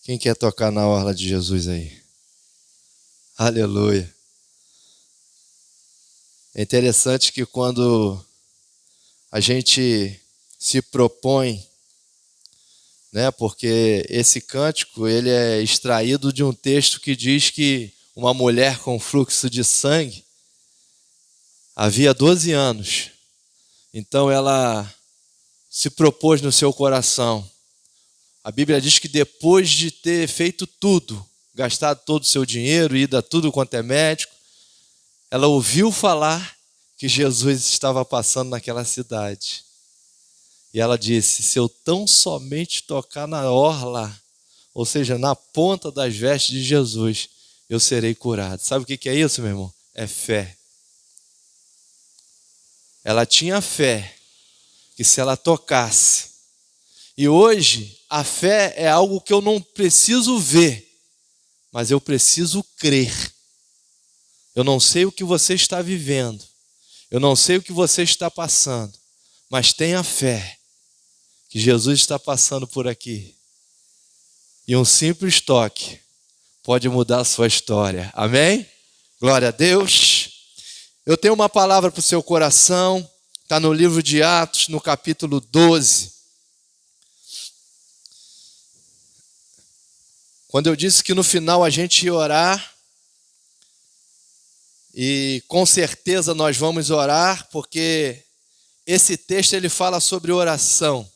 Quem quer tocar na orla de Jesus aí? Aleluia. É interessante que quando a gente se propõe, né, porque esse cântico ele é extraído de um texto que diz que uma mulher com fluxo de sangue havia 12 anos. Então ela se propôs no seu coração. A Bíblia diz que depois de ter feito tudo, gastado todo o seu dinheiro, ido a tudo quanto é médico, ela ouviu falar que Jesus estava passando naquela cidade. E ela disse, se eu tão somente tocar na orla, ou seja, na ponta das vestes de Jesus, eu serei curado. Sabe o que é isso, meu irmão? É fé. Ela tinha fé que se ela tocasse. E hoje, a fé é algo que eu não preciso ver, mas eu preciso crer. Eu não sei o que você está vivendo, eu não sei o que você está passando, mas tenha fé que Jesus está passando por aqui. E um simples toque pode mudar a sua história. Amém? Glória a Deus. Eu tenho uma palavra para o seu coração, está no livro de Atos, no capítulo 12. Quando eu disse que no final a gente ia orar, e com certeza nós vamos orar, porque esse texto ele fala sobre oração.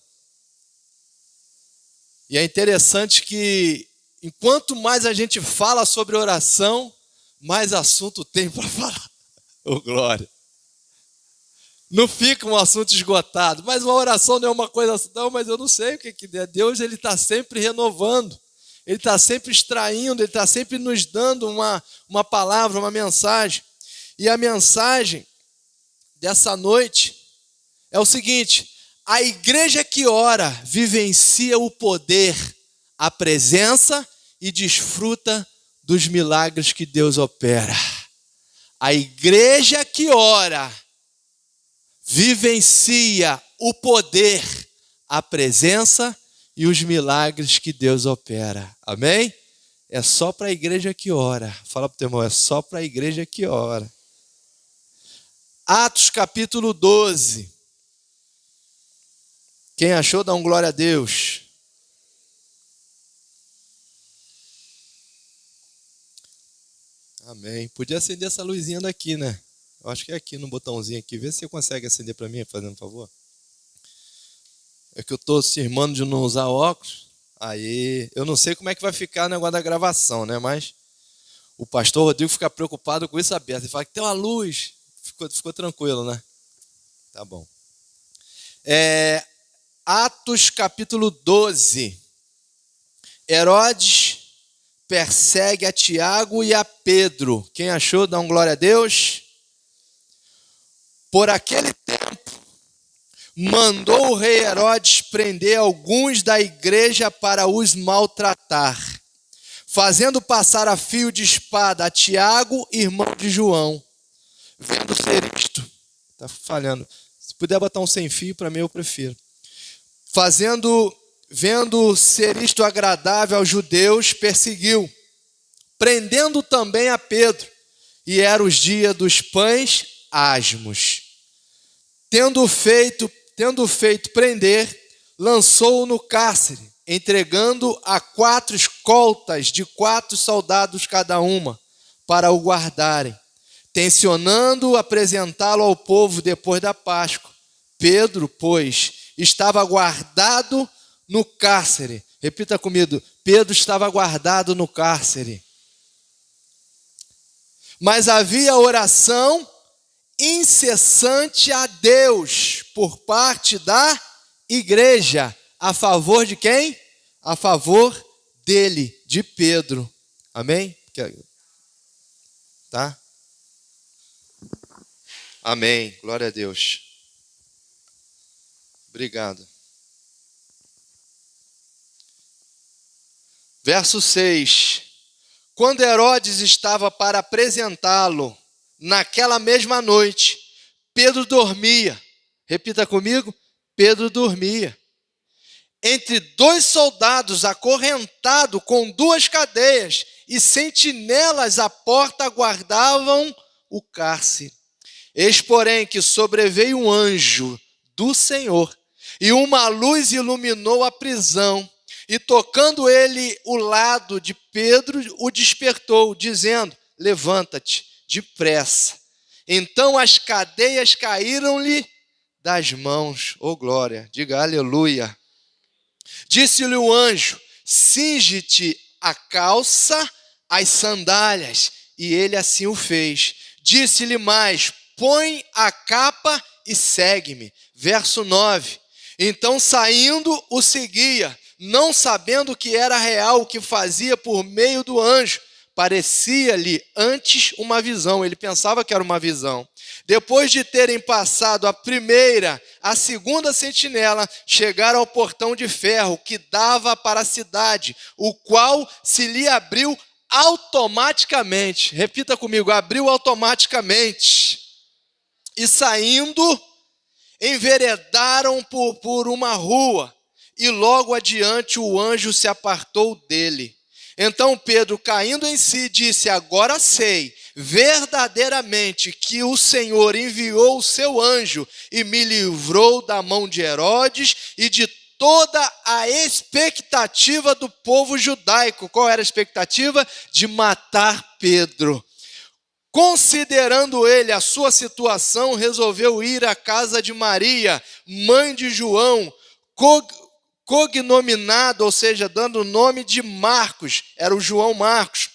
E é interessante que, enquanto mais a gente fala sobre oração, mais assunto tem para falar. Oh, glória! Não fica um assunto esgotado, mas uma oração não é uma coisa assim, não, mas eu não sei o que é. Deus ele está sempre renovando, ele está sempre extraindo, ele está sempre nos dando uma palavra, uma mensagem. E a mensagem dessa noite é o seguinte: a igreja que ora vivencia o poder, a presença e desfruta dos milagres que Deus opera. A igreja que ora vivencia o poder, a presença e os milagres que Deus opera. Amém? É só para a igreja que ora. Fala para o teu irmão, é só para a igreja que ora. Atos capítulo 12. Quem achou, dá um glória a Deus. Amém. Podia acender essa luzinha daqui, né? Eu acho que é aqui no botãozinho aqui. Vê se você consegue acender para mim, fazendo um favor. É que eu estou cismando de não usar óculos. Aí, eu não sei como é que vai ficar o negócio da gravação, né? Mas o pastor Rodrigo fica preocupado com isso aberto. Ele fala que tem uma luz. Ficou tranquilo, né? Tá bom. Atos capítulo 12. Herodes persegue a Tiago e a Pedro. Quem achou, dá um glória a Deus. Por aquele tempo, mandou o rei Herodes prender alguns da igreja para os maltratar, fazendo passar a fio de espada a Tiago, irmão de João. Vendo ser isto, está falhando. Se puder botar um sem fio, para mim eu prefiro. Vendo ser isto agradável aos judeus, perseguiu, prendendo também a Pedro. E eram os dias dos pães asmos. Tendo feito prender, lançou-o no cárcere, entregando a 4 escoltas de 4 soldados cada uma, para o guardarem, tencionando apresentá-lo ao povo depois da Páscoa. Pedro, pois, estava guardado no cárcere. Repita comigo, Pedro estava guardado no cárcere. Mas havia oração incessante a Deus por parte da igreja. A favor de quem? A favor dele, de Pedro. Amém? Tá? Amém. Glória a Deus. Obrigado. Verso 6. Quando Herodes estava para apresentá-lo, naquela mesma noite, Pedro dormia. Repita comigo, Pedro dormia. entre 2 soldados acorrentado com 2 cadeias, e sentinelas à porta guardavam o cárcere. Eis, porém, que sobreveio um anjo do Senhor, e uma luz iluminou a prisão, e tocando ele o lado de Pedro, o despertou, dizendo: levanta-te depressa. Então as cadeias caíram-lhe das mãos. Oh glória, diga aleluia. Disse-lhe o anjo: cinge-te a calça, as sandálias. E ele assim o fez. Disse-lhe mais: põe a capa e segue-me. Verso 9. Então saindo o seguia, não sabendo que era real o que fazia por meio do anjo. Parecia-lhe antes uma visão. Ele pensava que era uma visão. Depois de terem passado a primeira, a segunda sentinela, chegaram ao portão de ferro que dava para a cidade, o qual se lhe abriu automaticamente. Repita comigo: abriu automaticamente. E saindo, enveredaram por uma rua, e logo adiante o anjo se apartou dele. Então Pedro, caindo em si, disse: agora sei verdadeiramente que o Senhor enviou o seu anjo e me livrou da mão de Herodes e de toda a expectativa do povo judaico. Qual era a expectativa? De matar Pedro. Considerando ele a sua situação, resolveu ir à casa de Maria, mãe de João, cognominado, ou seja, dando o nome de Marcos, era o João Marcos,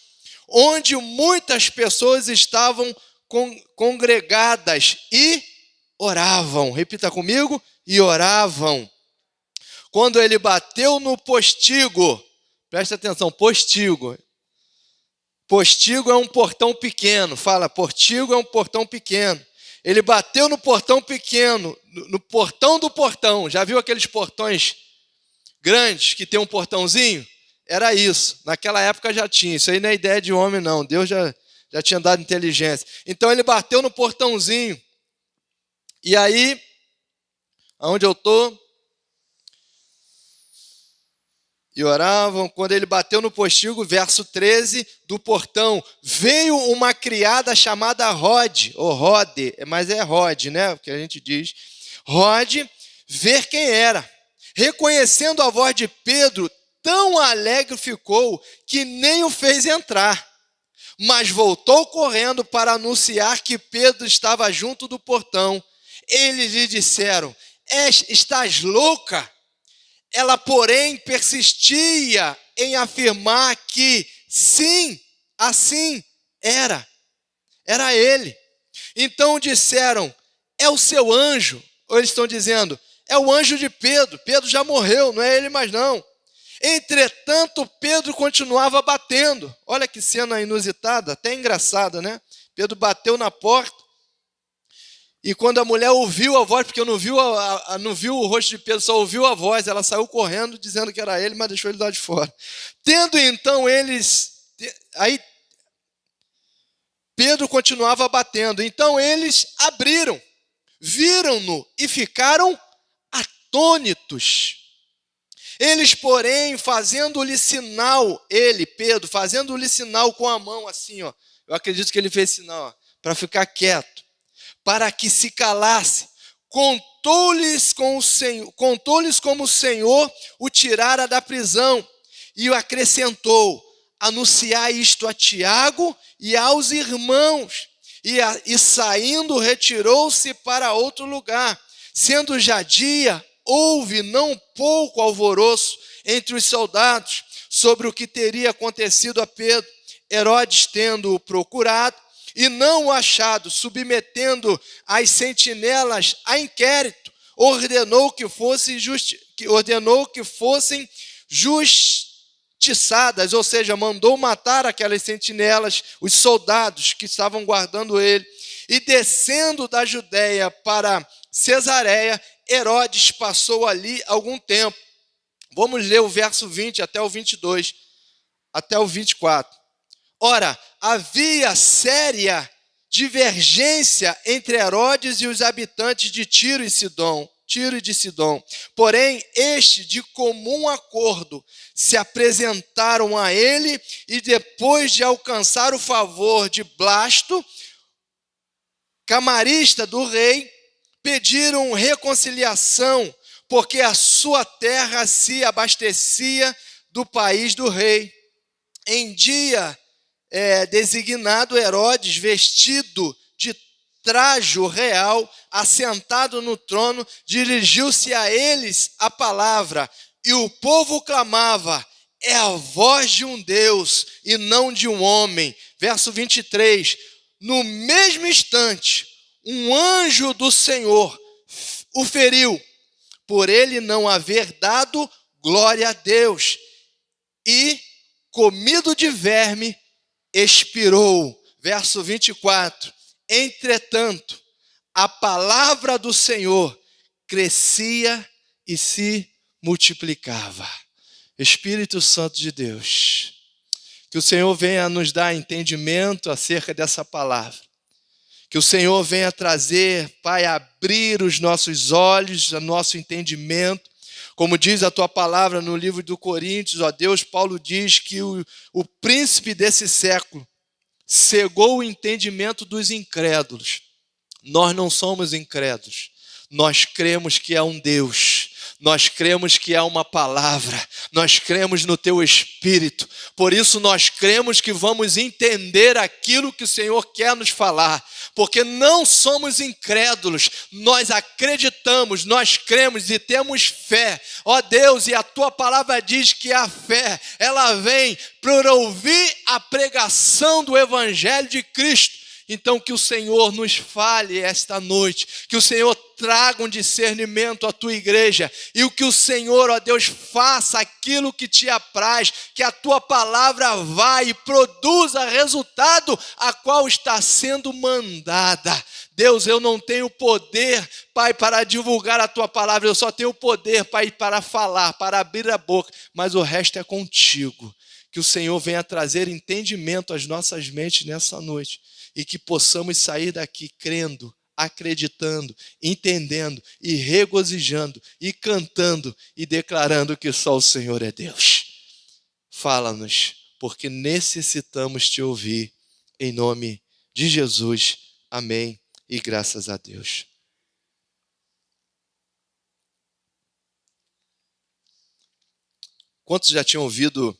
onde muitas pessoas estavam congregadas e oravam. Repita comigo: e oravam. Quando ele bateu no postigo, presta atenção, postigo. Postigo é um portão pequeno, fala, postigo é um portão pequeno. Ele bateu no portão pequeno, no portão do portão. Já viu aqueles portões grandes que tem um portãozinho? Era isso, naquela época já tinha. Isso aí não é ideia de homem não, Deus já tinha dado inteligência. Então ele bateu no portãozinho. E aí, aonde eu estou? E oravam. Quando ele bateu no postigo, verso 13 do portão, veio uma criada chamada Rode, ou Rode, mas é Rode, né? O que a gente diz. Rode, ver quem era. Reconhecendo a voz de Pedro, tão alegre ficou que nem o fez entrar. Mas voltou correndo para anunciar que Pedro estava junto do portão. Eles lhe disseram: estás louca? Ela, porém, persistia em afirmar que sim, assim era. Era ele. Então disseram: é o seu anjo. Ou eles estão dizendo: é o anjo de Pedro. Pedro já morreu, não é ele mais não. Entretanto, Pedro continuava batendo. Olha que cena inusitada, até engraçada, né? Pedro bateu na porta. E quando a mulher ouviu a voz, porque não viu o rosto de Pedro, só ouviu a voz, ela saiu correndo dizendo que era ele, mas deixou ele lá de fora. Tendo então eles... Aí Pedro continuava batendo. Então eles abriram, viram-no e ficaram atônitos. Eles, porém, fazendo-lhe sinal, Pedro, fazendo-lhe sinal com a mão, assim, ó. Eu acredito que ele fez sinal, para ficar quieto, para que se calasse. Contou-lhes como o Senhor o tirara da prisão, e o acrescentou: anunciai isto a Tiago e aos irmãos. E saindo, retirou-se para outro lugar. Sendo já dia, houve não pouco alvoroço entre os soldados sobre o que teria acontecido a Pedro. Herodes, tendo-o procurado e não o achado, submetendo as sentinelas a inquérito, ordenou que fossem justiçadas, ou seja, mandou matar aquelas sentinelas, os soldados que estavam guardando ele. E descendo da Judéia para Cesareia, Herodes passou ali algum tempo. Vamos ler o verso 20 até o 22, até o 24. Ora, havia séria divergência entre Herodes e os habitantes de Tiro e Sidom. Tiro e de Sidom. Porém, este, de comum acordo, se apresentaram a ele e depois de alcançar o favor de Blasto, camarista do rei, pediram reconciliação, porque a sua terra se abastecia do país do rei. Em dia designado, Herodes, vestido de trajo real, assentado no trono, dirigiu-se a eles a palavra, e o povo clamava: é a voz de um Deus e não de um homem. Verso 23, no mesmo instante, um anjo do Senhor o feriu, por ele não haver dado glória a Deus, e, comido de verme, expirou. Verso 24, entretanto, a palavra do Senhor crescia e se multiplicava. Espírito Santo de Deus, que o Senhor venha nos dar entendimento acerca dessa palavra. Que o Senhor venha trazer, Pai, abrir os nossos olhos, o nosso entendimento. Como diz a tua palavra no livro do Coríntios, ó Deus, Paulo diz que o príncipe desse século cegou o entendimento dos incrédulos. Nós não somos incrédulos. Nós cremos que há um Deus. Nós cremos que há uma palavra. Nós cremos no teu Espírito. Por isso nós cremos que vamos entender aquilo que o Senhor quer nos falar. Porque não somos incrédulos. Nós acreditamos, nós cremos e temos fé. Ó Deus, e a tua palavra diz que a fé, ela vem por ouvir a pregação do Evangelho de Cristo. Então que o Senhor nos fale esta noite, que o Senhor traga um discernimento à tua igreja, e o que o Senhor, ó Deus, faça aquilo que te apraz, que a tua palavra vá e produza resultado a qual está sendo mandada. Deus, eu não tenho poder, Pai, para divulgar a tua palavra, eu só tenho poder, Pai, para falar, para abrir a boca, mas o resto é contigo. Que o Senhor venha trazer entendimento às nossas mentes nessa noite, e que possamos sair daqui crendo, acreditando, entendendo e regozijando e cantando e declarando que só o Senhor é Deus. Fala-nos, porque necessitamos te ouvir, em nome de Jesus. Amém e graças a Deus. Quantos já tinham ouvido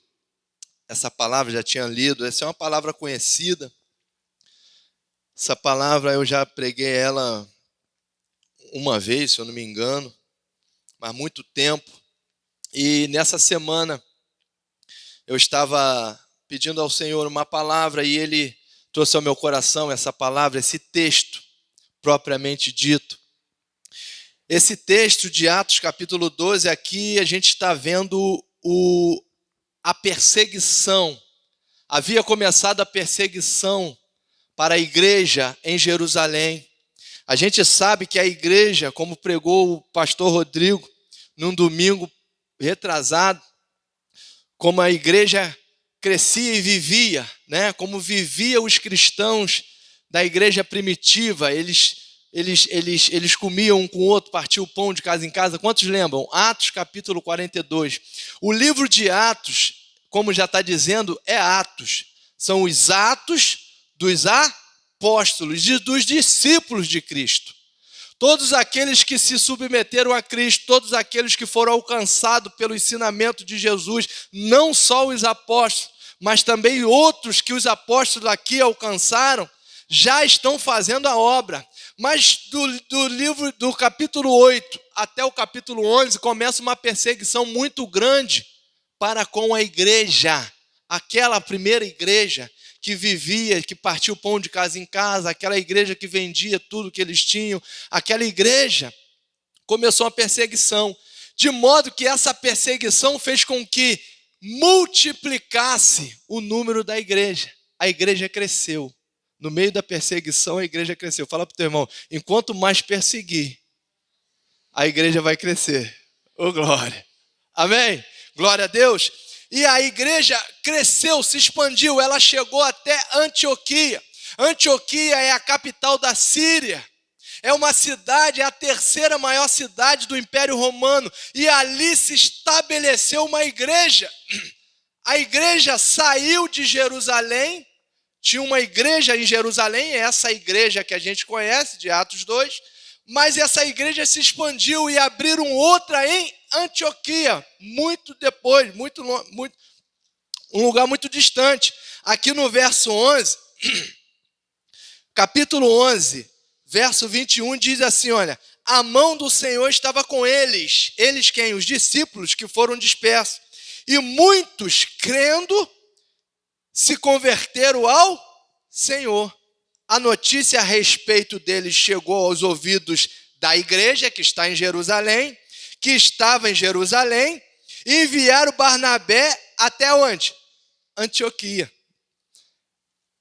essa palavra, já tinham lido? Essa é uma palavra conhecida. Essa palavra eu já preguei ela uma vez, se eu não me engano, há muito tempo. E nessa semana eu estava pedindo ao Senhor uma palavra e Ele trouxe ao meu coração essa palavra, esse texto propriamente dito. Esse texto de Atos capítulo 12, aqui a gente está vendo a perseguição. Havia começado a perseguição para a igreja em Jerusalém. A gente sabe que a igreja, como pregou o pastor Rodrigo num domingo retrasado, como a igreja crescia e vivia, né? Como vivia os cristãos da igreja primitiva, eles comiam um com o outro, partiam o pão de casa em casa. Quantos lembram? Atos capítulo 42. O livro de Atos, como já está dizendo, é Atos. São os atos dos apóstolos e dos discípulos de Cristo. Todos aqueles que se submeteram a Cristo, todos aqueles que foram alcançados pelo ensinamento de Jesus, não só os apóstolos, mas também outros que os apóstolos aqui alcançaram, já estão fazendo a obra. Mas do livro do capítulo 8 até o capítulo 11 começa uma perseguição muito grande para com a igreja, aquela primeira igreja que vivia, que partia o pão de casa em casa, aquela igreja que vendia tudo que eles tinham, aquela igreja começou uma perseguição, de modo que essa perseguição fez com que multiplicasse o número da igreja. A igreja cresceu. No meio da perseguição, a igreja cresceu. Fala para o teu irmão, enquanto mais perseguir, a igreja vai crescer. Ô, glória. Amém? Glória a Deus. E a igreja cresceu, se expandiu, ela chegou até Antioquia. Antioquia é a capital da Síria. é uma cidade, é a terceira maior cidade do Império Romano, e ali se estabeleceu uma igreja. A igreja saiu de Jerusalém, tinha uma igreja em Jerusalém, essa igreja que a gente conhece, de Atos 2, mas essa igreja se expandiu e abriram outra em Antioquia, muito depois, um lugar muito distante. Aqui no verso 11, capítulo 11, verso 21, diz assim, olha, a mão do Senhor estava com eles. Eles quem? Os discípulos que foram dispersos. E muitos, crendo, se converteram ao Senhor. A notícia a respeito deles chegou aos ouvidos da igreja que está em Jerusalém, que estava em Jerusalém, e enviaram Barnabé até onde? Antioquia.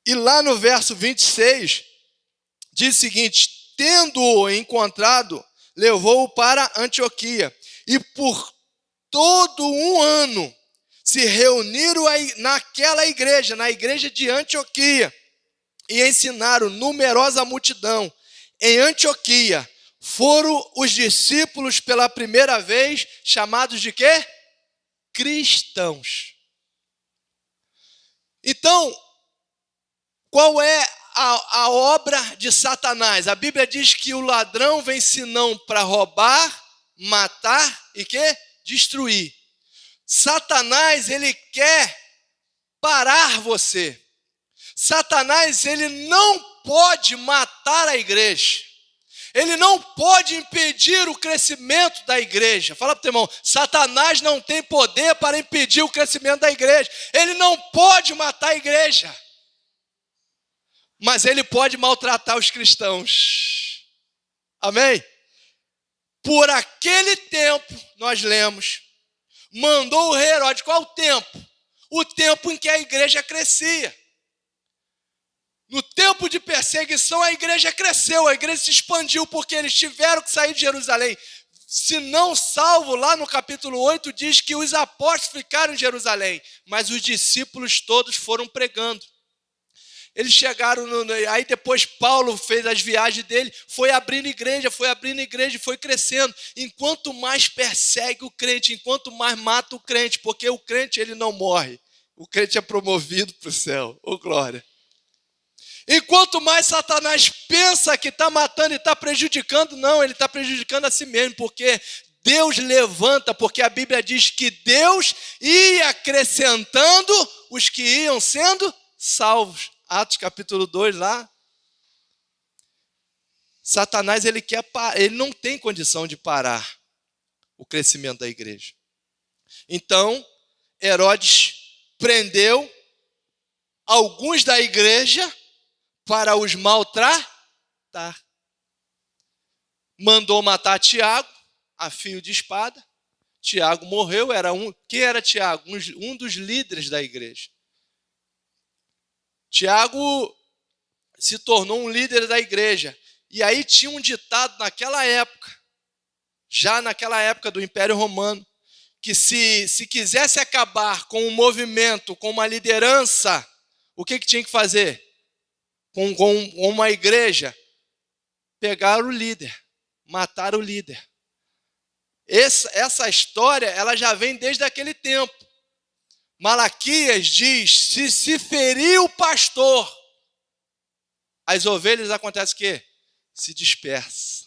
E lá no verso 26, diz o seguinte, tendo-o encontrado, levou-o para Antioquia, e por todo um ano se reuniram naquela igreja, na igreja de Antioquia, e ensinaram numerosa multidão. Em Antioquia foram os discípulos pela primeira vez chamados de quê? Cristãos. Então, qual é a obra de Satanás? A Bíblia diz que o ladrão vem senão para roubar, matar e quê? Destruir. Satanás, ele quer parar você. Satanás, ele não pode matar a igreja. Ele não pode impedir o crescimento da igreja. Fala para o teu irmão, Satanás não tem poder para impedir o crescimento da igreja. Ele não pode matar a igreja. Mas ele pode maltratar os cristãos. Amém? Por aquele tempo, nós lemos, mandou o rei Herodes. Qual o tempo? O tempo em que a igreja crescia. No tempo de perseguição, a igreja cresceu, a igreja se expandiu, porque eles tiveram que sair de Jerusalém. Se não salvo, lá no capítulo 8, diz que os apóstolos ficaram em Jerusalém, mas os discípulos todos foram pregando. Eles chegaram, aí depois Paulo fez as viagens dele, foi abrindo igreja, e foi crescendo. Enquanto mais persegue o crente, enquanto mais mata o crente, porque o crente ele não morre, o crente é promovido para o céu, ô glória. Enquanto mais Satanás pensa que está matando e está prejudicando, não, ele está prejudicando a si mesmo, porque Deus levanta, porque a Bíblia diz que Deus ia acrescentando os que iam sendo salvos. Atos capítulo 2 lá. Satanás, ele não tem condição de parar o crescimento da igreja. Então, Herodes prendeu alguns da igreja para os maltratar. Mandou matar Tiago, a fio de espada. Tiago morreu, quem era Tiago? Um dos líderes da igreja. Tiago se tornou um líder da igreja. E aí tinha um ditado naquela época, já naquela época do Império Romano, que se quisesse acabar com um movimento, com uma liderança, o que tinha que fazer? Com uma igreja, pegar o líder, matar o líder. Essa história, ela já vem desde aquele tempo. Malaquias diz, se ferir o pastor, as ovelhas acontece o quê? Se dispersam.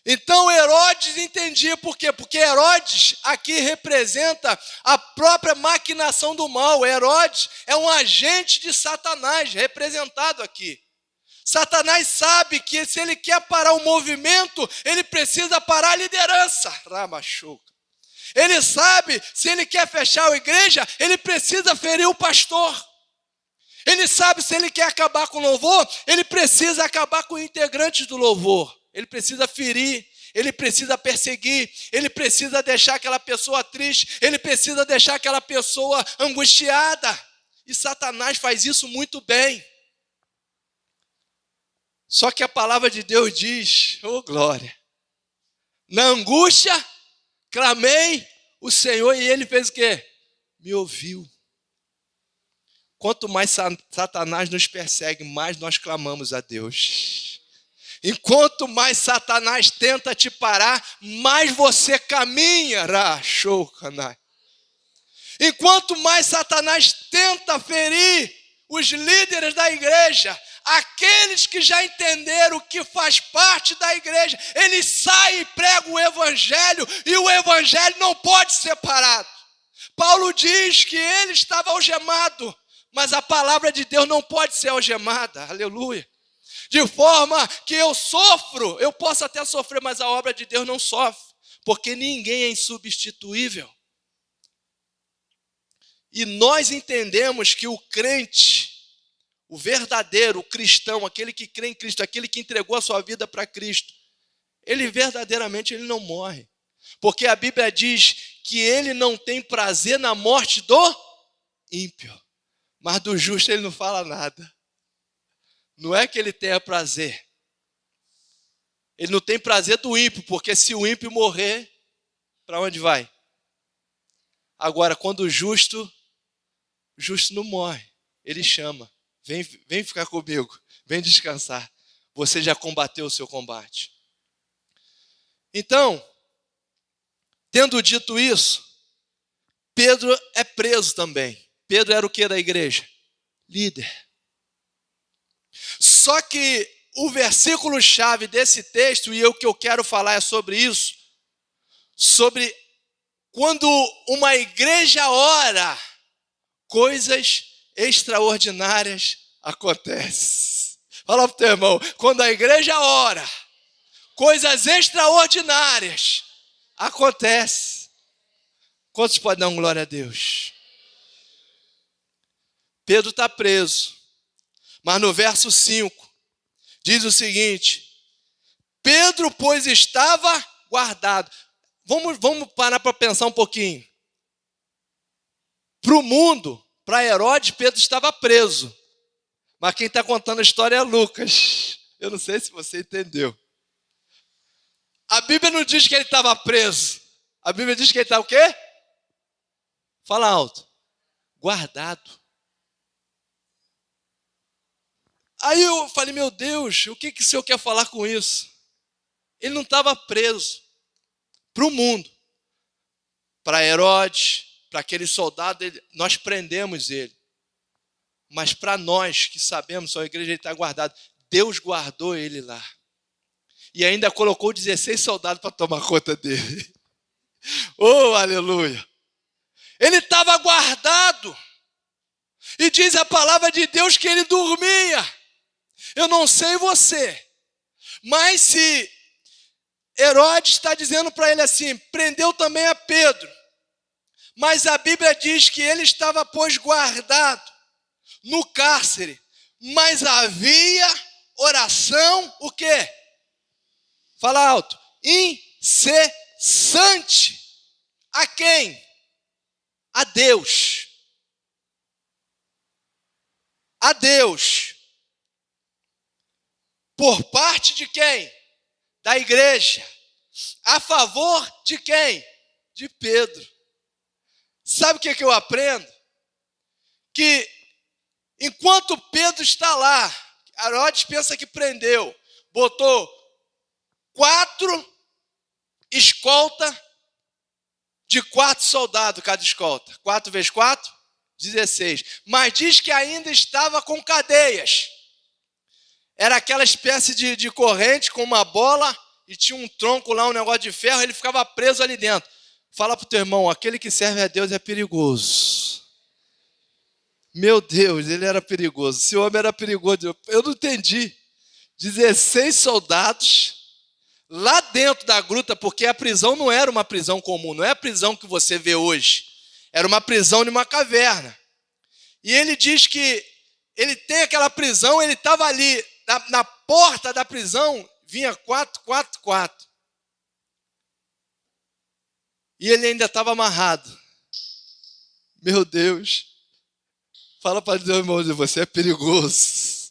Então Herodes entendia por quê? Porque Herodes aqui representa a própria maquinação do mal. Herodes é um agente de Satanás, representado aqui. Satanás sabe que se ele quer parar o movimento, ele precisa parar a liderança. Ramachuca. Ele sabe, se ele quer fechar a igreja, ele precisa ferir o pastor. Ele sabe, se ele quer acabar com o louvor, ele precisa acabar com os integrantes do louvor. Ele precisa ferir, ele precisa perseguir, ele precisa deixar aquela pessoa triste, ele precisa deixar aquela pessoa angustiada. E Satanás faz isso muito bem. Só que a palavra de Deus diz, oh glória, na angústia clamei o Senhor e ele fez o quê? Me ouviu. Quanto mais Satanás nos persegue, mais nós clamamos a Deus. Enquanto mais Satanás tenta te parar, mais você caminha. Enquanto mais Satanás tenta ferir os líderes da igreja, aqueles que já entenderam que faz parte da igreja, ele sai e prega o evangelho, e o evangelho não pode ser parado. Paulo diz que ele estava algemado, mas a palavra de Deus não pode ser algemada, aleluia. De forma que eu sofro, eu posso até sofrer, mas a obra de Deus não sofre, porque ninguém é insubstituível. E nós entendemos que o crente, o verdadeiro, o cristão, aquele que crê em Cristo, aquele que entregou a sua vida para Cristo, ele verdadeiramente ele não morre. Porque a Bíblia diz que ele não tem prazer na morte do ímpio, mas do justo ele não fala nada. Não é que ele tenha prazer. Ele não tem prazer do ímpio, porque se o ímpio morrer, para onde vai? Agora, quando o justo não morre, ele chama. Vem ficar comigo, vem descansar. Você já combateu o seu combate. Então, tendo dito isso, Pedro é preso também. Pedro era o que da igreja? Líder. Só que o versículo-chave desse texto, e o que eu quero falar é sobre isso, sobre quando uma igreja ora, coisas extraordinárias acontecem. Fala para o teu irmão, quando a igreja ora, coisas extraordinárias acontecem. Quantos podem dar glória a Deus? Pedro está preso, mas no verso 5, diz o seguinte: Pedro, pois, estava guardado. Vamos parar para pensar um pouquinho. Para o mundo, para Herodes, Pedro estava preso. Mas quem está contando a história é Lucas. Eu não sei se você entendeu. A Bíblia não diz que ele estava preso. A Bíblia diz que ele estava o quê? Fala alto. Guardado. Aí eu falei, meu Deus, o que o Senhor quer falar com isso? Ele não estava preso. Para o mundo. Para Herodes, para aquele soldado, nós prendemos ele. Mas para nós que sabemos, a igreja está guardado. Deus guardou ele lá. E ainda colocou 16 soldados para tomar conta dele. Oh, aleluia! Ele estava guardado. E diz a palavra de Deus que ele dormia. Eu não sei você, mas se Herodes está dizendo para ele assim, prendeu também a Pedro. Mas a Bíblia diz que ele estava, pois, guardado no cárcere. Mas havia oração, o quê? Fala alto. Incessante. A quem? A Deus. A Deus. Por parte de quem? Da igreja. A favor de quem? De Pedro. Sabe o que eu aprendo? Que enquanto Pedro está lá, Herodes pensa que prendeu, botou 4 escolta de 4 soldados cada escolta. 4 vezes 4, 16. Mas diz que ainda estava com cadeias. Era aquela espécie de corrente com uma bola e tinha um tronco lá, um negócio de ferro, ele ficava preso ali dentro. Fala para o teu irmão, aquele que serve a Deus é perigoso. Meu Deus, ele era perigoso. Esse homem era perigoso. Eu não entendi. 16 soldados lá dentro da gruta, porque a prisão não era uma prisão comum, não é a prisão que você vê hoje. Era uma prisão de uma caverna. E ele diz que ele tem aquela prisão, ele estava ali, na porta da prisão, vinha 4. E ele ainda estava amarrado. Meu Deus. Fala para Deus, irmão, você é perigoso.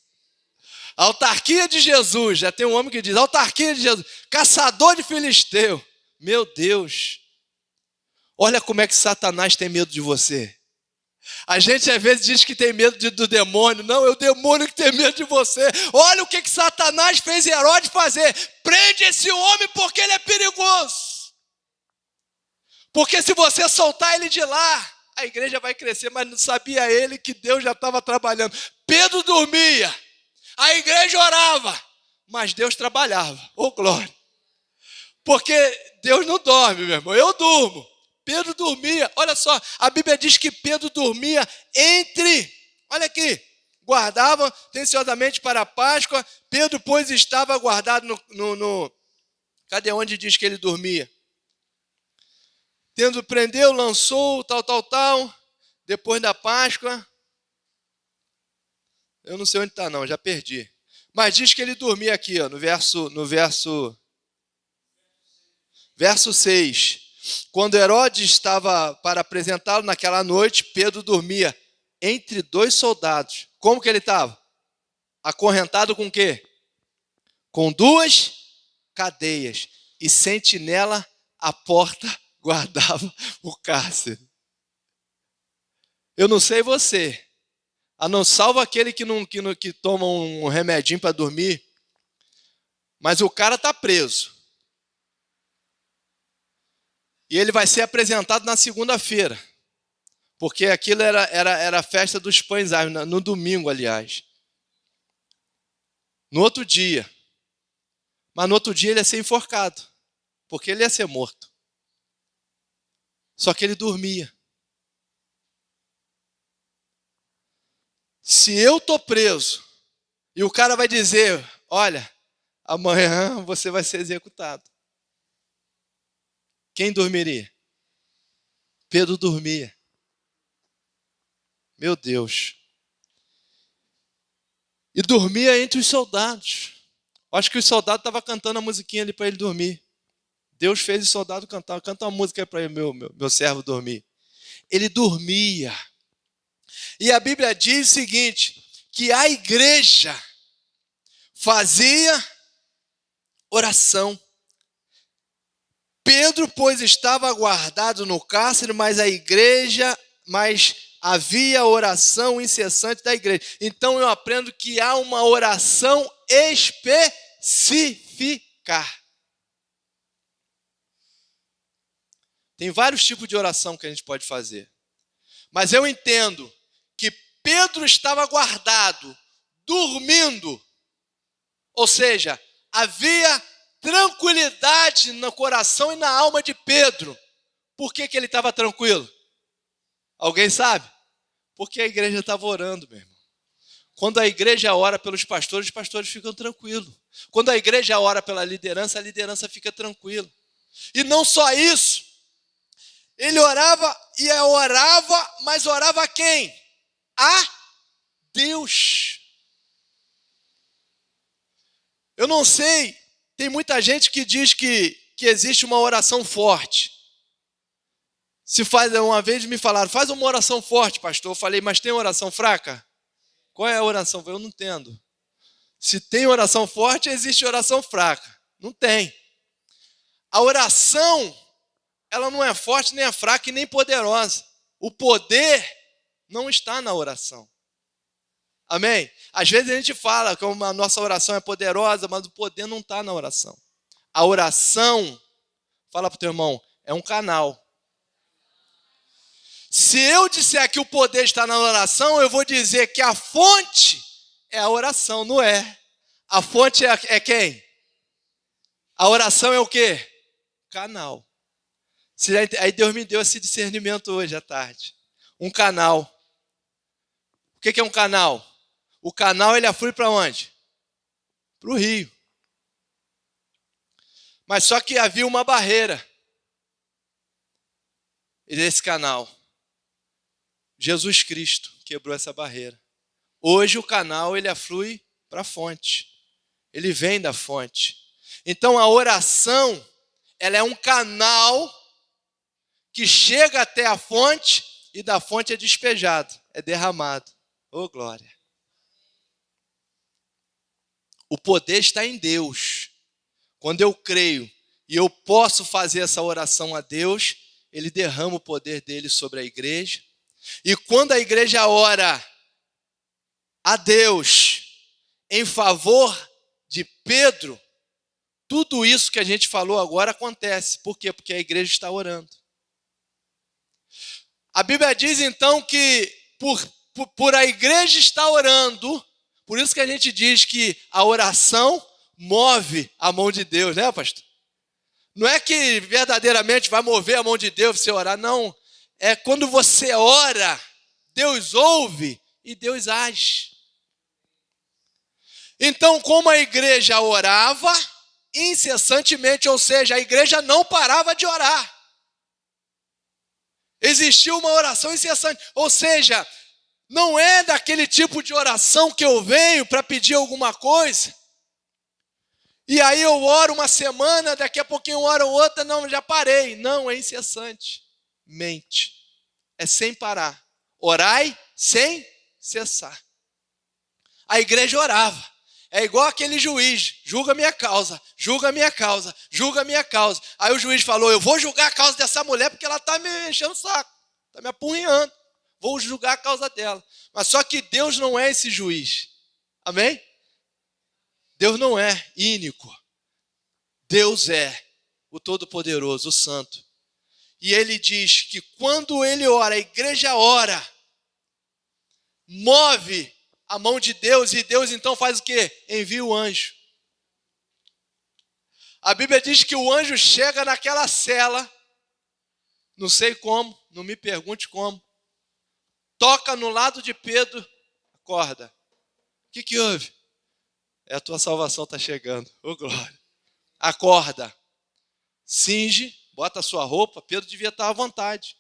Autarquia de Jesus. Já tem um homem que diz, autarquia de Jesus. Caçador de filisteu. Meu Deus. Olha como é que Satanás tem medo de você. A gente às vezes diz que tem medo do demônio. Não, é o demônio que tem medo de você. Olha o que Satanás fez Herodes fazer. Prende esse homem porque ele é perigoso. Porque se você soltar ele de lá, a igreja vai crescer. Mas não sabia ele que Deus já estava trabalhando. Pedro dormia, a igreja orava, mas Deus trabalhava. Ô, glória! Porque Deus não dorme, meu irmão. Eu durmo. Pedro dormia, olha só, a Bíblia diz que Pedro dormia olha aqui, guardava atenciosamente para a Páscoa. Pedro, pois, estava guardado cadê onde diz que ele dormia? Tendo prendeu, lançou, tal, depois da Páscoa, eu não sei onde está não, já perdi. Mas diz que ele dormia aqui, ó, no verso 6. Quando Herodes estava para apresentá-lo naquela noite, Pedro dormia entre dois soldados. Como que ele estava? Acorrentado com o quê? Com 2 cadeias. E sentinela à porta guardava o cárcere. Eu não sei você. A não salvo aquele que toma um remedinho para dormir. Mas o cara está preso. E ele vai ser apresentado na segunda-feira. Porque aquilo era a festa dos pães, no domingo, aliás. No outro dia. Mas no outro dia ele ia ser enforcado. Porque ele ia ser morto. Só que ele dormia. Se eu estou preso e o cara vai dizer, olha, amanhã você vai ser executado. Quem dormiria? Pedro dormia. Meu Deus. E dormia entre os soldados. Acho que os soldados estavam cantando a musiquinha ali para ele dormir. Deus fez o soldado cantar. Canta uma música para meu servo dormir. Ele dormia. E a Bíblia diz o seguinte, que a igreja fazia oração. Pedro, pois, estava guardado no cárcere, mas havia oração incessante da igreja. Então eu aprendo que há uma oração específica. Tem vários tipos de oração que a gente pode fazer. Mas eu entendo que Pedro estava guardado, dormindo. Ou seja, havia tranquilidade no coração e na alma de Pedro. Por que ele estava tranquilo? Alguém sabe? Porque a igreja estava orando, meu irmão. Quando a igreja ora pelos pastores, os pastores ficam tranquilos. Quando a igreja ora pela liderança, a liderança fica tranquila. E não só isso. Ele orava, mas orava a quem? A Deus. Eu não sei, tem muita gente que diz que existe uma oração forte. Uma vez me falaram, faz uma oração forte, pastor. Eu falei, mas tem oração fraca? Qual é a oração? Eu não entendo. Se tem oração forte, existe oração fraca. Não tem. A oração, ela não é forte, nem é fraca e nem poderosa. O poder não está na oração. Amém? Às vezes a gente fala que a nossa oração é poderosa, mas o poder não está na oração. A oração, fala para o teu irmão, é um canal. Se eu disser que o poder está na oração, eu vou dizer que a fonte é a oração, não é? A fonte é quem? A oração é o quê? Canal. Aí Deus me deu esse discernimento hoje à tarde. Um canal. O que é um canal? O canal ele aflui para onde? Para o rio. Mas só que havia uma barreira nesse canal. Jesus Cristo quebrou essa barreira. Hoje o canal ele aflui para a fonte. Ele vem da fonte. Então a oração, ela é um canal que chega até a fonte e da fonte é despejado, é derramado. Oh, glória! O poder está em Deus. Quando eu creio e eu posso fazer essa oração a Deus, Ele derrama o poder dele sobre a igreja. E quando a igreja ora a Deus em favor de Pedro, tudo isso que a gente falou agora acontece. Por quê? Porque a igreja está orando. A Bíblia diz então que por a igreja estar orando, por isso que a gente diz que a oração move a mão de Deus, né, pastor? Não é que verdadeiramente vai mover a mão de Deus você orar, não. É quando você ora, Deus ouve e Deus age. Então, como a igreja orava incessantemente, ou seja, a igreja não parava de orar. Existia uma oração incessante, ou seja, não é daquele tipo de oração que eu venho para pedir alguma coisa, e aí eu oro uma semana, daqui a pouquinho eu oro outra, não, já parei. Não, é incessante. Mente. É sem parar. Orai sem cessar. A igreja orava. É igual aquele juiz, julga a minha causa, julga a minha causa, julga a minha causa. Aí o juiz falou, eu vou julgar a causa dessa mulher porque ela está me enchendo o saco, está me apurrinhando. Vou julgar a causa dela. Mas só que Deus não é esse juiz. Amém? Deus não é ínico. Deus é o Todo-Poderoso, o Santo. E ele diz que quando ele ora, a igreja ora, move a mão de Deus, e Deus então faz o quê? Envia o anjo. A Bíblia diz que o anjo chega naquela cela, não sei como, não me pergunte como, toca no lado de Pedro, acorda. O que houve? A tua salvação está chegando. Ô, glória. Acorda. Cinge, bota a sua roupa. Pedro devia estar à vontade.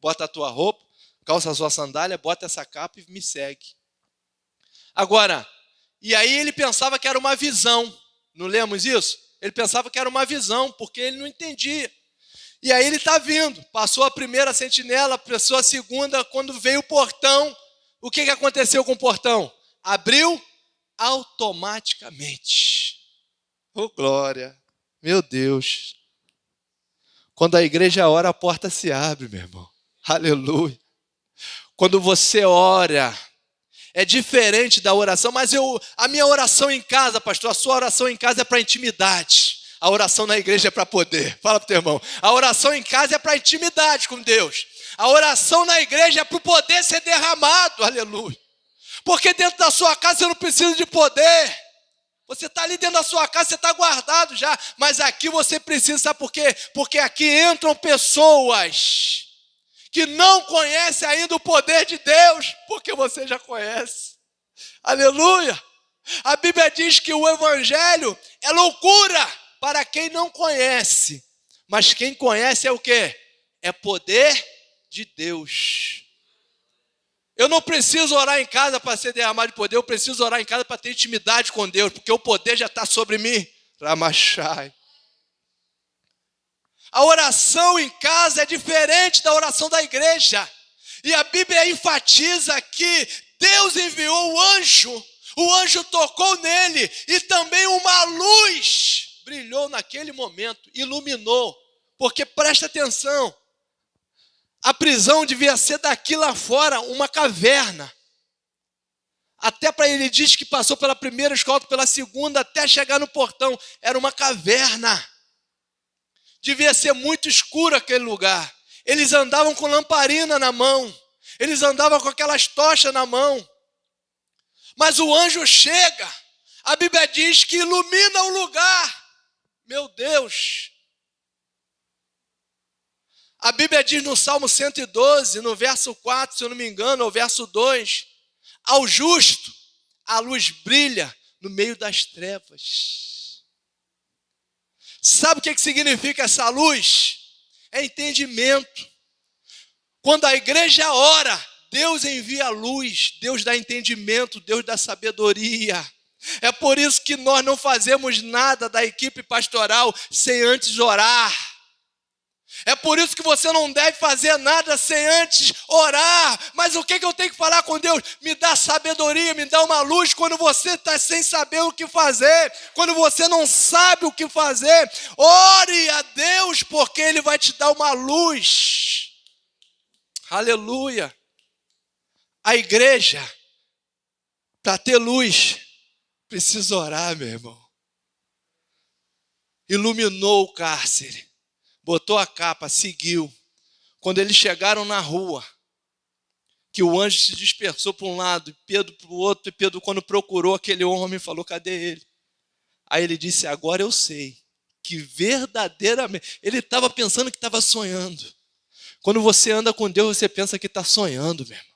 Bota a tua roupa, calça a sua sandália, bota essa capa e me segue. Agora, e aí ele pensava que era uma visão. Não lemos isso? Ele pensava que era uma visão, porque ele não entendia. E aí ele está vindo. Passou a primeira sentinela, passou a segunda. Quando veio o portão, o que aconteceu com o portão? Abriu automaticamente. Oh, glória. Meu Deus. Quando a igreja ora, a porta se abre, meu irmão. Aleluia. Quando você ora, é diferente da oração, mas a minha oração em casa, pastor, a sua oração em casa é para intimidade. A oração na igreja é para poder. Fala para o teu irmão. A oração em casa é para intimidade com Deus. A oração na igreja é para o poder ser derramado. Aleluia. Porque dentro da sua casa você não precisa de poder. Você está ali dentro da sua casa, você está guardado já. Mas aqui você precisa, sabe por quê? Porque aqui entram pessoas que não conhecem ainda o poder de Deus, porque você já conhece. Aleluia! A Bíblia diz que o evangelho é loucura para quem não conhece. Mas quem conhece é o quê? É poder de Deus. Eu não preciso orar em casa para ser derramado de poder, eu preciso orar em casa para ter intimidade com Deus, porque o poder já está sobre mim. Ramachai. A oração em casa é diferente da oração da igreja. E a Bíblia enfatiza que Deus enviou o anjo tocou nele e também uma luz brilhou naquele momento, iluminou. Porque presta atenção, a prisão devia ser daqui lá fora, uma caverna. Até para ele diz que passou pela primeira escola, pela segunda, até chegar no portão. Era uma caverna. Devia ser muito escuro aquele lugar. Eles andavam com lamparina na mão. Eles andavam com aquelas tochas na mão. Mas o anjo chega. A Bíblia diz que ilumina o lugar. Meu Deus. A Bíblia diz no Salmo 112, no verso 4, se eu não me engano, ou verso 2, ao justo a luz brilha no meio das trevas. Sabe o que significa essa luz? É entendimento. Quando a igreja ora, Deus envia a luz, Deus dá entendimento, Deus dá sabedoria. É por isso que nós não fazemos nada da equipe pastoral sem antes orar. É por isso que você não deve fazer nada sem antes orar. Mas o que eu tenho que falar com Deus? Me dá sabedoria, me dá uma luz quando você está sem saber o que fazer. Quando você não sabe o que fazer, ore a Deus, porque Ele vai te dar uma luz. Aleluia. A igreja, para ter luz, precisa orar, meu irmão. Iluminou o cárcere, botou a capa, seguiu. Quando eles chegaram na rua, que o anjo se dispersou para um lado, e Pedro para o outro, e Pedro, quando procurou aquele homem, falou: cadê ele? Aí ele disse: agora eu sei que verdadeiramente... Ele estava pensando que estava sonhando. Quando você anda com Deus, você pensa que está sonhando, meu irmão.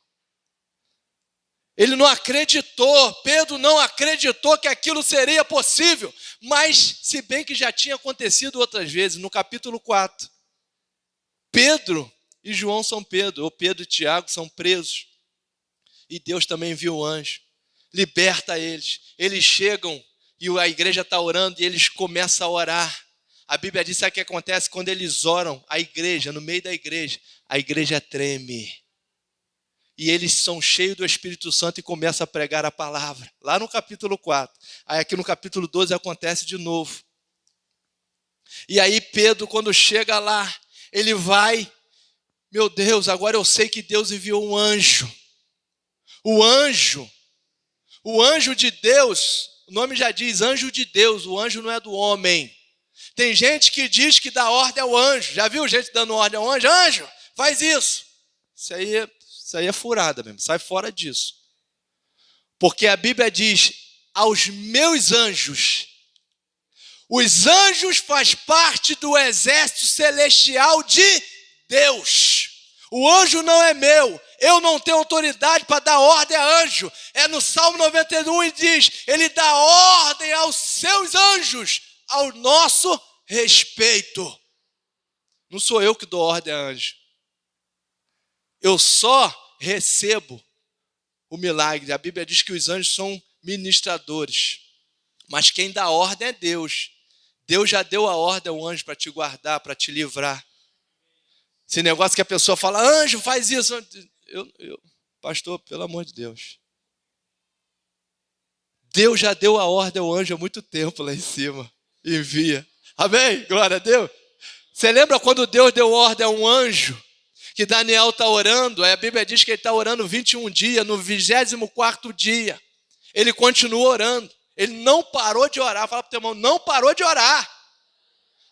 Ele não acreditou, Pedro não acreditou que aquilo seria possível, mas se bem que já tinha acontecido outras vezes, no capítulo 4, Pedro e João São Pedro, ou Pedro e Tiago são presos, e Deus também viu o anjo, liberta eles, eles chegam e a igreja está orando e eles começam a orar. A Bíblia diz: sabe o que acontece? Quando eles oram, a igreja, no meio da igreja, a igreja treme. E eles são cheios do Espírito Santo e começam a pregar a palavra. Lá no capítulo 4. Aí aqui no capítulo 12 acontece de novo. E aí Pedro, quando chega lá, ele vai... Meu Deus, agora eu sei que Deus enviou um anjo. O anjo de Deus, o nome já diz anjo de Deus, o anjo não é do homem. Tem gente que diz que dá ordem ao anjo. Já viu gente dando ordem ao anjo? Anjo, faz isso. Isso aí é furada mesmo, sai fora disso. Porque a Bíblia diz: aos meus anjos. Os anjos fazem parte do exército celestial de Deus. O anjo não é meu. Eu não tenho autoridade para dar ordem a anjo. É no Salmo 91 e diz: ele dá ordem aos seus anjos ao nosso respeito. Não sou eu que dou ordem a anjo. Eu só recebo o milagre. A Bíblia diz que os anjos são ministradores. Mas quem dá ordem é Deus. Deus já deu a ordem ao anjo para te guardar, para te livrar. Esse negócio que a pessoa fala: anjo, faz isso. Pastor, pelo amor de Deus. Deus já deu a ordem ao anjo há muito tempo lá em cima. Envia. Amém? Glória a Deus. Você lembra quando Deus deu ordem a um anjo? Que Daniel está orando, aí a Bíblia diz que ele está orando 21 dias, no 24º dia, ele continua orando, ele não parou de orar. Fala para o teu irmão: não parou de orar.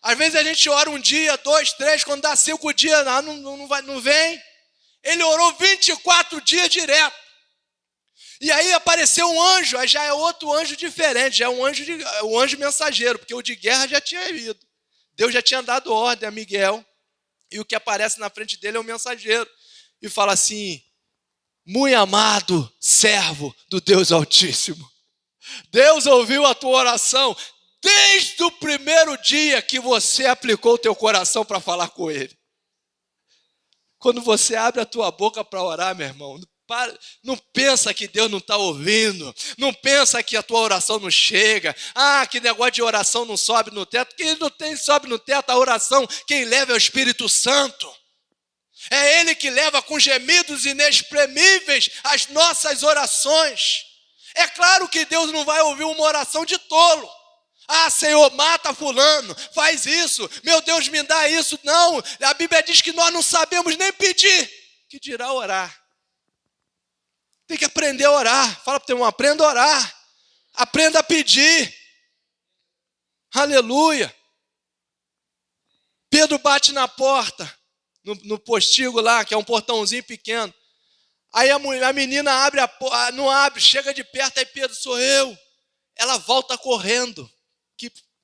Às vezes a gente ora um dia, 2, 3, quando dá 5 dias, não vem. Ele orou 24 dias direto. E aí apareceu um anjo, aí já é outro anjo diferente, já é um anjo mensageiro, porque o de guerra já tinha ido. Deus já tinha dado ordem a Miguel. E o que aparece na frente dele é o mensageiro. E fala assim: muito amado servo do Deus Altíssimo. Deus ouviu a tua oração desde o primeiro dia que você aplicou o teu coração para falar com Ele. Quando você abre a tua boca para orar, meu irmão, não pensa que Deus não está ouvindo. Não pensa que a tua oração não chega. Que negócio de oração não sobe no teto. Quem não tem sobe no teto a oração, quem leva é o Espírito Santo. É Ele que leva com gemidos inexprimíveis as nossas orações. É claro que Deus não vai ouvir uma oração de tolo. Senhor, mata fulano, faz isso. Meu Deus, me dá isso. Não, a Bíblia diz que nós não sabemos nem pedir, que dirá orar. Tem que aprender a orar. Fala para o teu irmão: aprenda a orar. Aprenda a pedir. Aleluia. Pedro bate na porta, no postigo lá, que é um portãozinho pequeno. Aí a menina abre a porta, não abre, chega de perto, aí Pedro: sou eu. Ela volta correndo.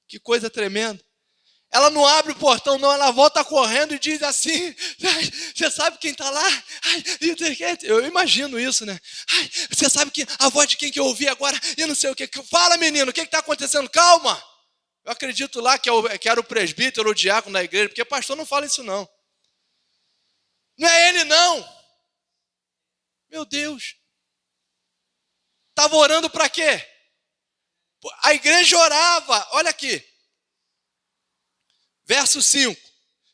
Que coisa tremenda. Ela não abre o portão, não, ela volta correndo e diz assim: você sabe quem está lá? Eu imagino isso, né? Você sabe a voz de quem que eu ouvi agora? E não sei o que. Fala, menino, o que está acontecendo? Calma. Eu acredito lá que era o presbítero ou o diácono da igreja, porque o pastor não fala isso, não. Não é ele, não. Meu Deus. Estava orando para quê? A igreja orava. Olha aqui. Verso 5.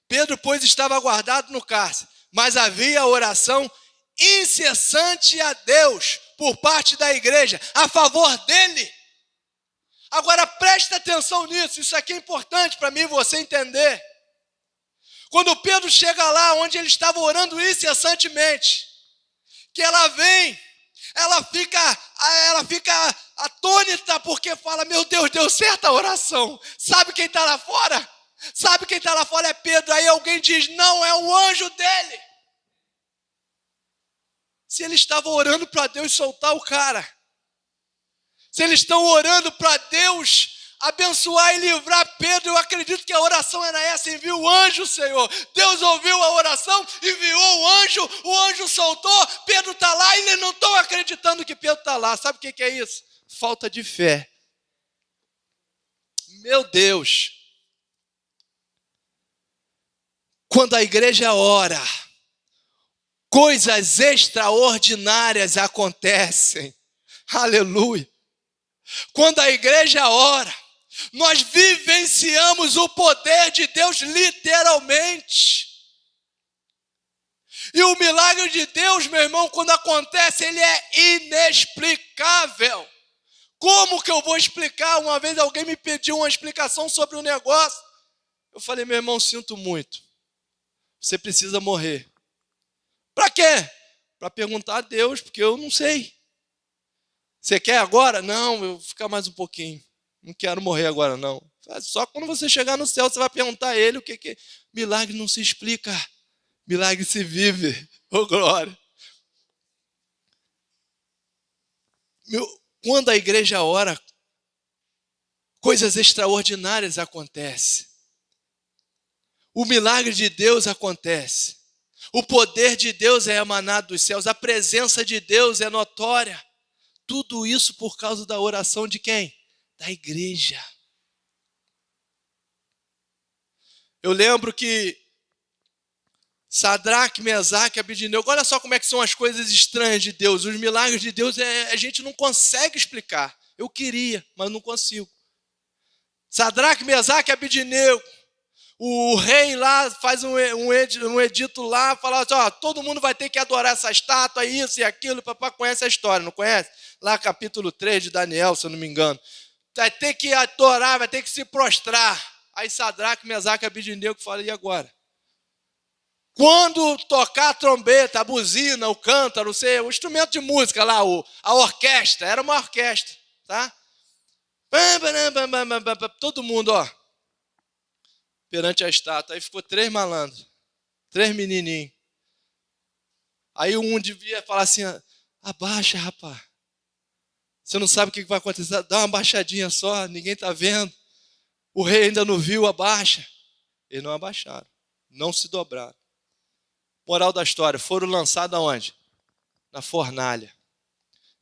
Pedro, pois, estava guardado no cárcere, mas havia oração incessante a Deus por parte da igreja, a favor dele. Agora presta atenção nisso, isso aqui é importante para mim e você entender. Quando Pedro chega lá onde ele estava orando incessantemente, que ela vem, ela fica atônita porque fala, meu Deus, deu certo a oração. Sabe quem está lá fora? Sabe quem está lá fora é Pedro. Aí alguém diz, não, é o anjo dele. Se eles estavam orando para Deus soltar o cara, se eles estão orando para Deus abençoar e livrar Pedro, eu acredito que a oração era essa, enviou o anjo, Senhor. Deus ouviu a oração, enviou o anjo soltou, Pedro está lá e eles não estão acreditando que Pedro está lá. Sabe o que é isso? Falta de fé. Meu Deus. Quando a igreja ora, coisas extraordinárias acontecem. Aleluia. Quando a igreja ora, nós vivenciamos o poder de Deus literalmente. E o milagre de Deus, meu irmão, quando acontece, ele é inexplicável. Como que eu vou explicar? Uma vez alguém me pediu uma explicação sobre o negócio. Eu falei, meu irmão, sinto muito. Você precisa morrer. Para quê? Para perguntar a Deus, porque eu não sei. Você quer agora? Não, eu vou ficar mais um pouquinho. Não quero morrer agora, não. Só quando você chegar no céu, você vai perguntar a ele o que é. Milagre não se explica. Milagre se vive. Oh, glória. Quando a igreja ora, coisas extraordinárias acontecem. O milagre de Deus acontece. O poder de Deus é emanado dos céus. A presença de Deus é notória. Tudo isso por causa da oração de quem? Da igreja. Eu lembro que Sadraque, Mesaque, Abednego, olha só como é que são as coisas estranhas de Deus. Os milagres de Deus a gente não consegue explicar. Eu queria, mas não consigo. Sadraque, Mesaque, Abednego. O rei lá faz um edito lá, fala assim, ó, todo mundo vai ter que adorar essa estátua, isso e aquilo. O papai conhece a história, não conhece? Lá capítulo 3 de Daniel, se eu não me engano. Vai ter que adorar, vai ter que se prostrar. Aí Sadraque, Mesaque e Abednego fala, e agora? Quando tocar a trombeta, a buzina, o cântaro, o instrumento de música lá, a orquestra, era uma orquestra, tá? Todo mundo, ó, perante a estátua. Aí ficou 3 malandros, 3 menininhos. Aí um devia falar assim, abaixa, rapaz. Você não sabe o que vai acontecer, dá uma baixadinha só, ninguém está vendo. O rei ainda não viu, abaixa. Eles não abaixaram, não se dobraram. Moral da história, foram lançados aonde? Na fornalha.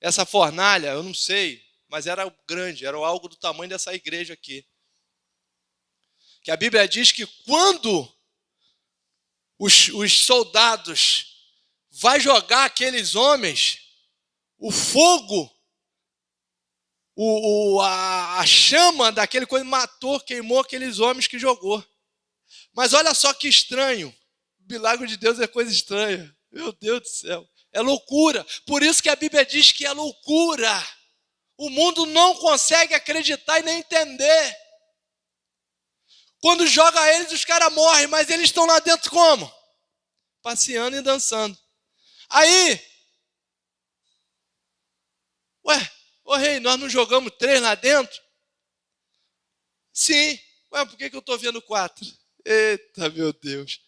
Essa fornalha, eu não sei, mas era grande, era algo do tamanho dessa igreja aqui. Que a Bíblia diz que quando os soldados vai jogar aqueles homens, o fogo, a chama daquele coisa matou, queimou aqueles homens que jogou. Mas olha só que estranho. O milagre de Deus é coisa estranha. Meu Deus do céu. É loucura. Por isso que a Bíblia diz que é loucura. O mundo não consegue acreditar e nem entender. Quando joga eles, os caras morrem, mas eles estão lá dentro como? Passeando e dançando. Aí, ô rei, nós não jogamos 3 lá dentro? Sim. Por que eu estou vendo 4? Eita, meu Deus.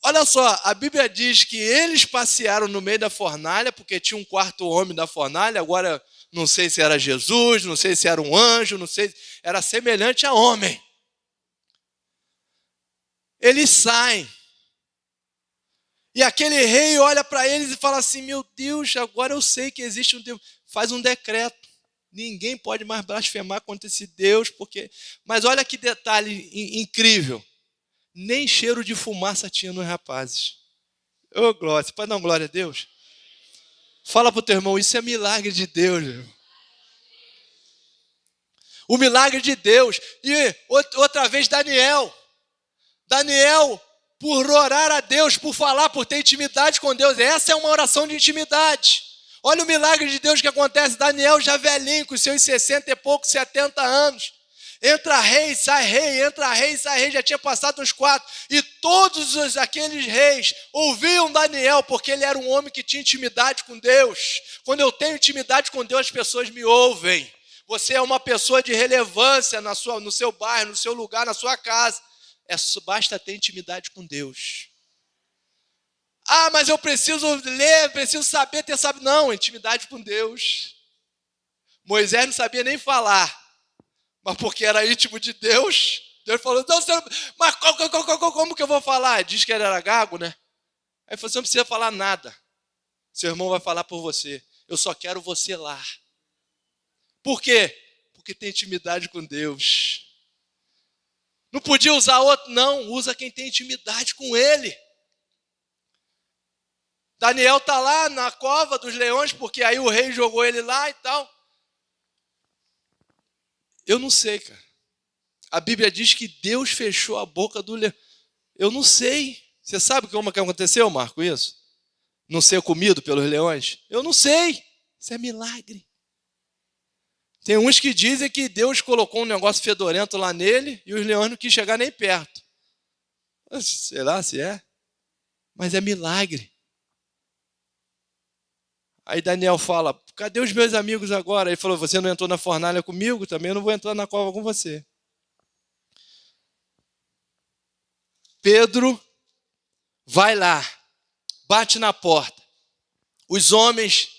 Olha só, a Bíblia diz que eles passearam no meio da fornalha, porque tinha um quarto homem da fornalha, agora não sei se era Jesus, não sei se era um anjo, não sei, era semelhante a homem. Eles saem. E aquele rei olha para eles e fala assim, meu Deus, agora eu sei que existe um Deus. Faz um decreto. Ninguém pode mais blasfemar contra esse Deus, porque... Mas olha que detalhe incrível. Nem cheiro de fumaça tinha nos rapazes. Ô, glória, você pode dar uma glória a Deus? Fala para o teu irmão, isso é milagre de Deus, irmão. O milagre de Deus. E outra vez Daniel, por orar a Deus, por falar, por ter intimidade com Deus. Essa é uma oração de intimidade. Olha o milagre de Deus que acontece. Daniel já velhinho, com seus 60 e poucos, 70 anos. Entra rei, sai rei, entra rei, sai rei. Já tinha passado uns 4. E todos aqueles reis ouviam Daniel, porque ele era um homem que tinha intimidade com Deus. Quando eu tenho intimidade com Deus, as pessoas me ouvem. Você é uma pessoa de relevância no seu bairro, no seu lugar, na sua casa. Basta ter intimidade com Deus. Ah, mas eu preciso ler, preciso saber, ter saber. Não, intimidade com Deus. Moisés não sabia nem falar. Mas porque era íntimo de Deus, Deus falou, não, mas como que eu vou falar? Diz que ele era gago, né? Aí ele falou, você não precisa falar nada. Seu irmão vai falar por você. Eu só quero você lá. Por quê? Porque tem intimidade com Deus. Não podia usar outro? Não, usa quem tem intimidade com Ele. Daniel está lá na cova dos leões, porque aí o rei jogou ele lá e tal. Eu não sei, cara. A Bíblia diz que Deus fechou a boca do leão. Eu não sei. Você sabe como que aconteceu, Marco, isso? Não ser comido pelos leões? Eu não sei. Isso é milagre. Tem uns que dizem que Deus colocou um negócio fedorento lá nele e os leões não quis chegar nem perto. Sei lá se é. Mas é milagre. Aí Daniel fala, cadê os meus amigos agora? Ele falou, você não entrou na fornalha comigo, também eu não vou entrar na cova com você. Pedro vai lá, bate na porta. Os homens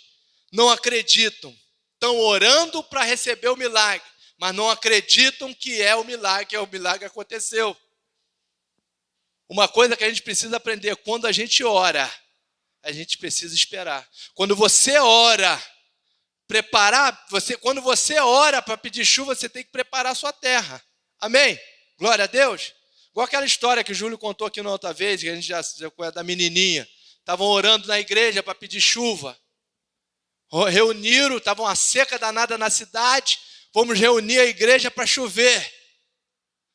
não acreditam, estão orando para receber o milagre, mas não acreditam que é o milagre aconteceu. Uma coisa que a gente precisa aprender, quando a gente ora, a gente precisa esperar. Quando você ora, quando você ora para pedir chuva, você tem que preparar a sua terra. Amém? Glória a Deus. Igual aquela história que o Júlio contou aqui na outra vez, que a gente já conhece da menininha. Estavam orando na igreja para pedir chuva. Reuniram, estava uma seca danada na cidade. Vamos reunir a igreja para chover.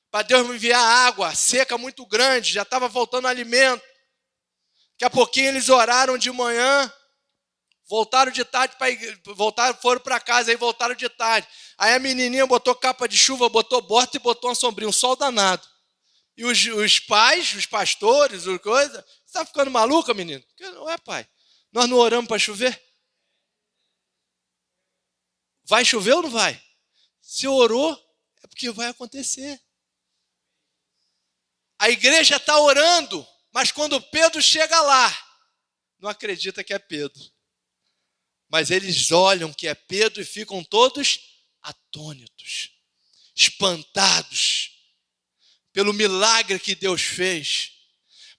Para Deus me enviar água, seca muito grande, já estava faltando alimento. Daqui a pouquinho eles oraram de manhã, voltaram de tarde, foram para casa e voltaram de tarde. Aí a menininha botou capa de chuva, botou bota e botou uma sombrinha, um sol danado. E os pais, os pastores, você está ficando maluca, menino? Não é, pai. Nós não oramos para chover? Vai chover ou não vai? Se orou, é porque vai acontecer. A igreja está orando, mas quando Pedro chega lá, não acredita que é Pedro. Mas eles olham que é Pedro e ficam todos atônitos, espantados pelo milagre que Deus fez.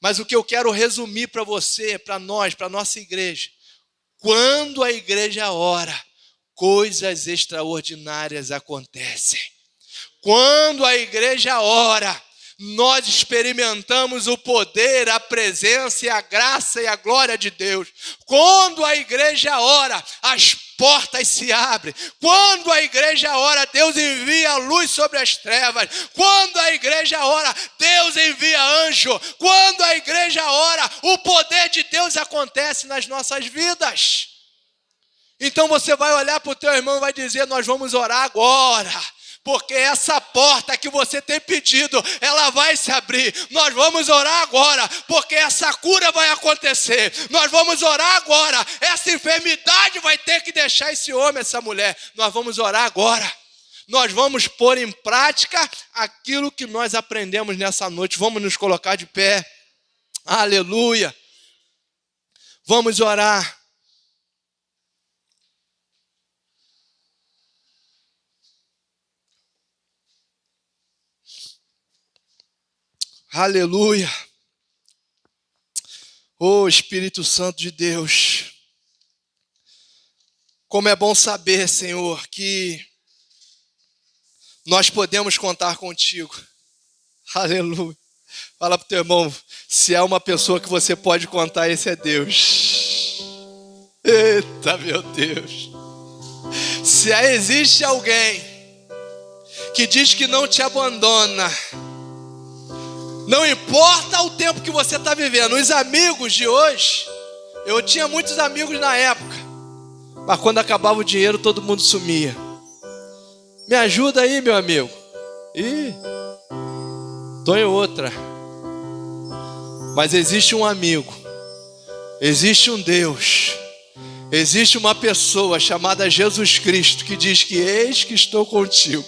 Mas o que eu quero resumir para você, para nós, para a nossa igreja, quando a igreja ora, coisas extraordinárias acontecem. Quando a igreja ora, nós experimentamos o poder, a presença e a graça e a glória de Deus. Quando a igreja ora, as portas se abrem. Quando a igreja ora, Deus envia luz sobre as trevas. Quando a igreja ora, Deus envia anjo. Quando a igreja ora, o poder de Deus acontece nas nossas vidas. Então você vai olhar para o teu irmão e vai dizer, nós vamos orar agora. Porque essa porta que você tem pedido, ela vai se abrir. Nós vamos orar agora, porque essa cura vai acontecer. Nós vamos orar agora. Essa enfermidade vai ter que deixar esse homem, essa mulher. Nós vamos orar agora. Nós vamos pôr em prática aquilo que nós aprendemos nessa noite. Vamos nos colocar de pé. Aleluia. Vamos orar. Aleluia. Oh, Espírito Santo de Deus. Como é bom saber, Senhor, que nós podemos contar contigo. Aleluia. Fala para o teu irmão, se há uma pessoa que você pode contar, esse é Deus. Eita, meu Deus. Se existe alguém que diz que não te abandona, não importa o tempo que você está vivendo. Os amigos de hoje, eu tinha muitos amigos na época, mas quando acabava o dinheiro, todo mundo sumia. Me ajuda aí, meu amigo. Ih, tô em outra. Mas existe um amigo, existe um Deus, existe uma pessoa chamada Jesus Cristo que diz que eis que estou contigo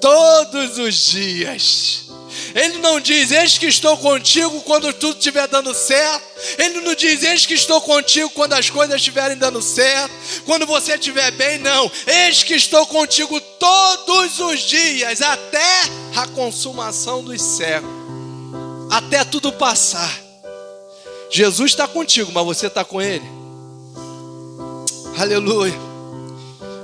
todos os dias. Ele não diz, eis que estou contigo quando tudo estiver dando certo. Ele não diz, eis que estou contigo quando as coisas estiverem dando certo, quando você estiver bem. Não, eis que estou contigo todos os dias, até a consumação dos séculos, até tudo passar. Jesus está contigo, mas você está com Ele? Aleluia.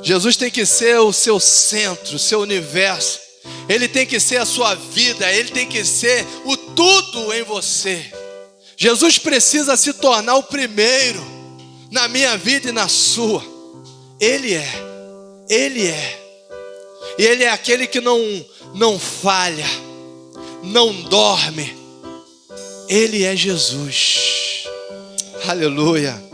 Jesus tem que ser o seu centro, o seu universo. Ele tem que ser a sua vida, Ele tem que ser o tudo em você. Jesus precisa se tornar o primeiro na minha vida e na sua. Ele é. E Ele é aquele que não falha, não dorme. Ele é Jesus. Aleluia.